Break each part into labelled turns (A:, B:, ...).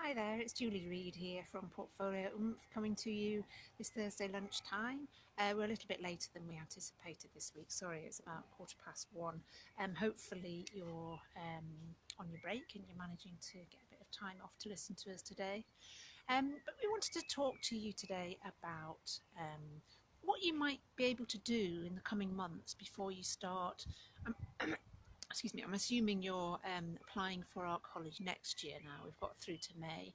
A: Hi there, it's Julie Reid here from Portfolio Oomph coming to you this Thursday lunchtime. We're a little bit later than we anticipated this week. Sorry, it's about 1:15. Hopefully you're on your break and you're managing to get a bit of time off to listen to us today. But we wanted to talk to you today about what you might be able to do in the coming months before you start. Excuse me, I'm assuming you're applying for art college next year now. We've got through to May.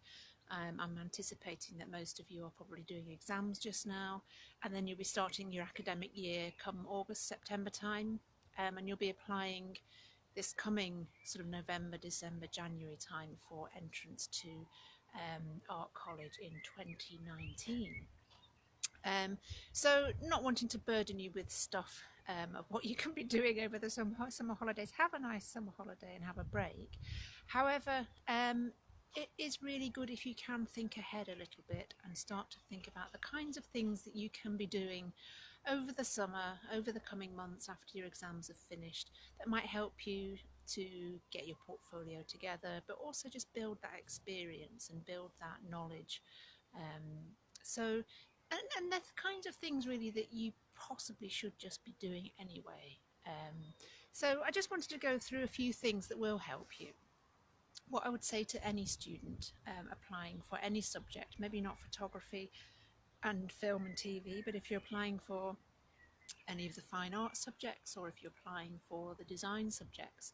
A: I'm anticipating that most of you are probably doing exams just now, and then you'll be starting your academic year come August, September time, and you'll be applying this coming sort of November, December, January time for entrance to art college in 2019. So not wanting to burden you with stuff of what you can be doing over the summer holidays. Have a nice summer holiday and have a break. However, it is really good if you can think ahead a little bit and start to think about the kinds of things that you can be doing over the summer, over the coming months after your exams have finished, that might help you to get your portfolio together, but also just build that experience and build that knowledge. So and that's the kinds of things really that you possibly should just be doing anyway. So I just wanted to go through a few things that will help you. What I would say to any student applying for any subject, maybe not photography and film and TV, but if you're applying for any of the fine arts subjects or if you're applying for the design subjects,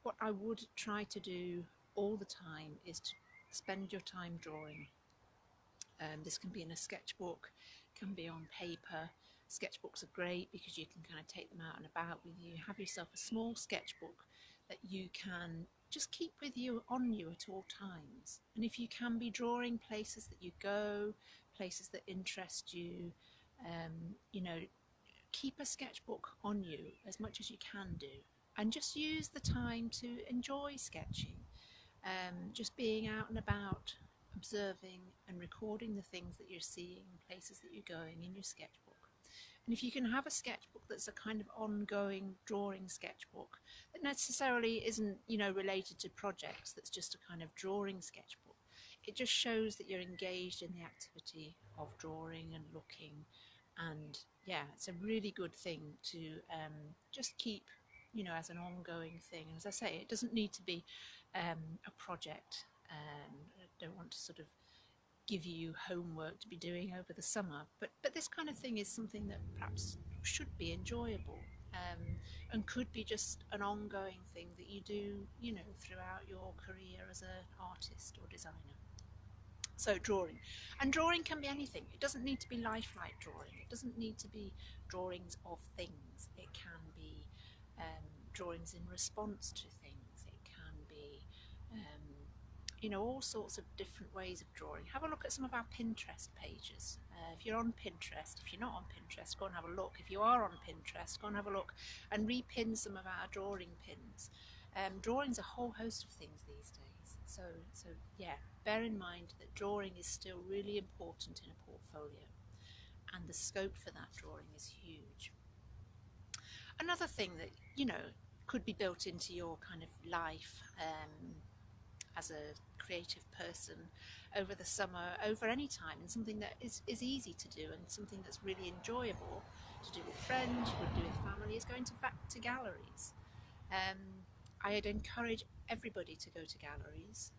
A: what I would try to do all the time is to spend your time drawing. This can be in a sketchbook, can be on paper. Sketchbooks are great because you can kind of take them out and about with you. Have yourself a small sketchbook that you can just keep with you on you at all times. And if you can be drawing places that you go, places that interest you, you know, keep a sketchbook on you as much as you can do. And just use the time to enjoy sketching. Just being out and about, observing and recording the things that you're seeing, places that you're going in your sketchbook. And if you can have a sketchbook that's a kind of ongoing drawing sketchbook that necessarily isn't, related to projects, that's just a kind of drawing sketchbook, it just shows that you're engaged in the activity of drawing and looking. And yeah, it's a really good thing to just keep, as an ongoing thing. And as I say, it doesn't need to be a project. I don't want to sort of give you homework to be doing over the summer, but this kind of thing is something that perhaps should be enjoyable, and could be just an ongoing thing that you do, throughout your career as an artist or designer. So drawing can be anything. It doesn't need to be lifelike drawing. It doesn't need to be drawings of things. It can be drawings in response to things. It can be all sorts of different ways of drawing. Have a look at some of our Pinterest pages. If you're on Pinterest, if you're not on Pinterest, go and have a look. If you are on Pinterest, go and have a look and repin some of our drawing pins. Drawing's a whole host of things these days. So yeah, bear in mind that drawing is still really important in a portfolio, and the scope for that drawing is huge. Another thing that could be built into your kind of life as a creative person over the summer, over any time, and something that is easy to do and something that's really enjoyable to do with friends, you would do with family, is going to galleries. I'd encourage everybody to go to galleries,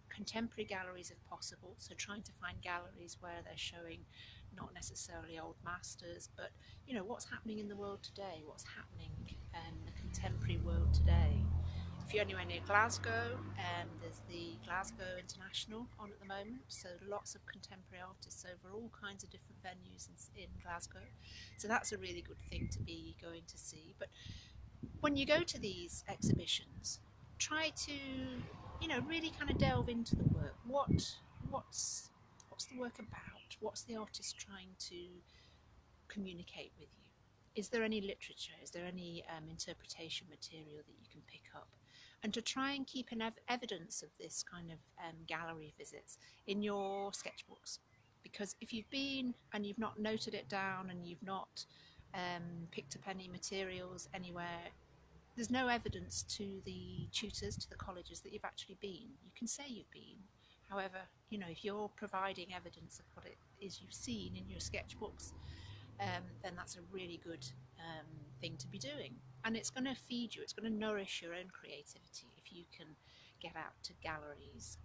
A: contemporary galleries if possible, so trying to find galleries where they're showing not necessarily old masters, but what's happening in the world today, what's happening in the contemporary world today. If you're anywhere near Glasgow, there's the Glasgow International on at the moment, so lots of contemporary artists over all kinds of different venues in Glasgow, so that's a really good thing to be going to see. But when you go to these exhibitions, try to really kind of delve into the work. What's the work about? What's the artist trying to communicate with you? Is there any literature? Is there any interpretation material that you can pick up? And to try and keep an evidence of this kind of gallery visits in your sketchbooks, because if you've been and you've not noted it down and you've not picked up any materials anywhere, there's no evidence to the tutors, to the colleges, that you've actually been. You can say you've been. However, you know, if you're providing evidence of what it is you've seen in your sketchbooks, then that's a really good thing to be doing. And it's going to feed you, it's going to nourish your own creativity if you can get out to galleries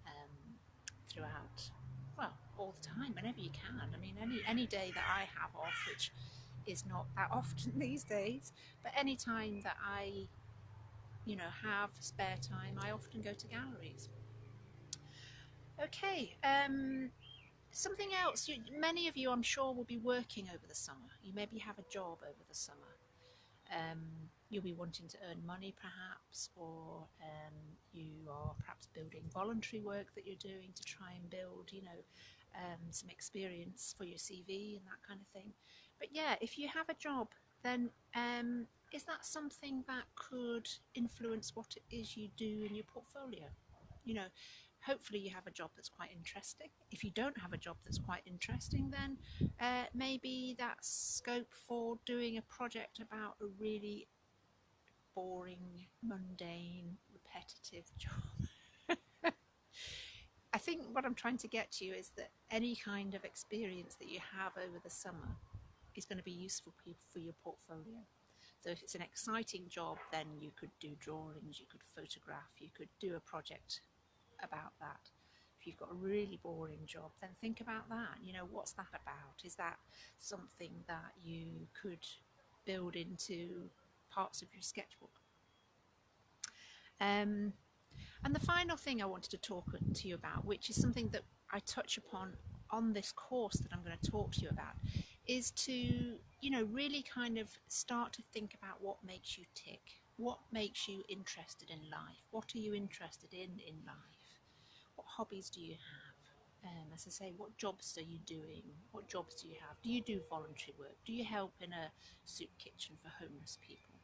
A: throughout, well, all the time, whenever you can. I mean, any day that I have off, which is not that often these days, but any time that I, you know, have spare time, I often go to galleries. Okay, something else. Many of you, I'm sure, will be working over the summer. You maybe have a job over the summer. You'll be wanting to earn money perhaps, or you are perhaps building voluntary work that you're doing to try and build, you know, some experience for your CV and that kind of thing. But yeah, if you have a job, then is that something that could influence what it is you do in your portfolio? You know, hopefully you have a job that's quite interesting. If you don't have a job that's quite interesting, then maybe that's scope for doing a project about a really boring, mundane, repetitive job. I think what I'm trying to get to you is that any kind of experience that you have over the summer is going to be useful for your portfolio. So if it's an exciting job, then you could do drawings, you could photograph, you could do a project about that. If you've got a really boring job, then think about that. You know, what's that about? Is that something that you could build into parts of your sketchbook? And the final thing I wanted to talk to you about, which is something that I touch upon on this course that I'm going to talk to you about, is to, you know, really kind of start to think about what makes you tick. What makes you interested in life? What are you interested in life? What hobbies do you have? As I say, what jobs are you doing? What jobs do you have? Do you do voluntary work? Do you help in a soup kitchen for homeless people?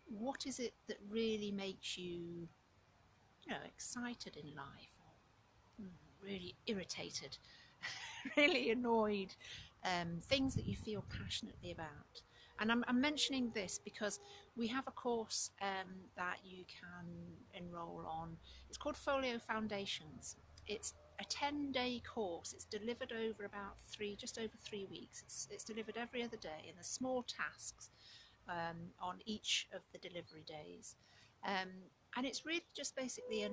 A: What is it that really makes you, you know, excited in life, or really irritated, really annoyed? Things that you feel passionately about. And I'm mentioning this because we have a course that you can enroll on. It's called Folio Foundations. It's a 10-day course. It's delivered over about just over 3 weeks. It's delivered every other day, and there's small tasks on each of the delivery days. And it's really just basically a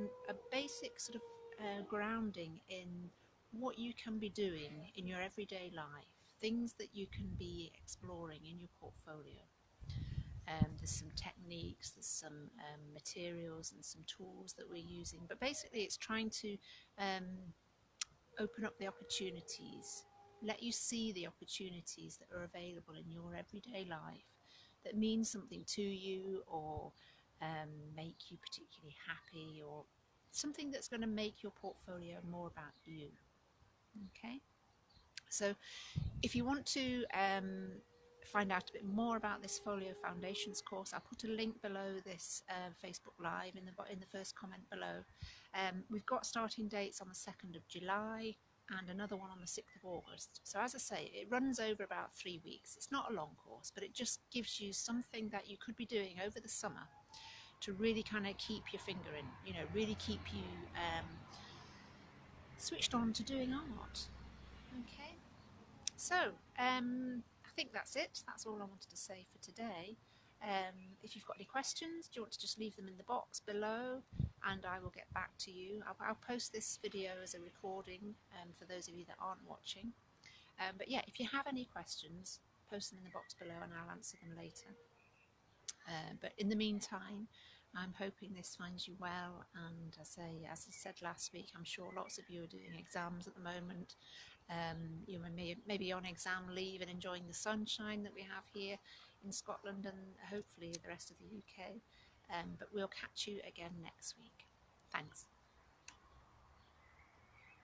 A: basic sort of grounding in what you can be doing in your everyday life, things that you can be exploring in your portfolio. There's some techniques, there's some materials and some tools that we're using, but basically it's trying to open up the opportunities, let you see the opportunities that are available in your everyday life that mean something to you, or make you particularly happy, or something that's going to make your portfolio more about you. Okay, so if you want to find out a bit more about this Folio Foundations course, I'll put a link below this Facebook Live in the first comment below. We've got starting dates on the 2nd of July and another one on the 6th of August. So as I say, it runs over about 3 weeks. It's not a long course, but it just gives you something that you could be doing over the summer to really kind of keep your finger in, you know, really keep you switched on to doing art. Okay, so I think that's it. That's all I wanted to say for today. If you've got any questions, do you want to just leave them in the box below, and I will get back to you. I'll post this video as a recording for those of you that aren't watching. But yeah, if you have any questions, post them in the box below and I'll answer them later. But in the meantime, I'm hoping this finds you well, and as I said last week, I'm sure lots of you are doing exams at the moment. You may be on exam leave and enjoying the sunshine that we have here in Scotland, and hopefully the rest of the UK. But we'll catch you again next week. Thanks.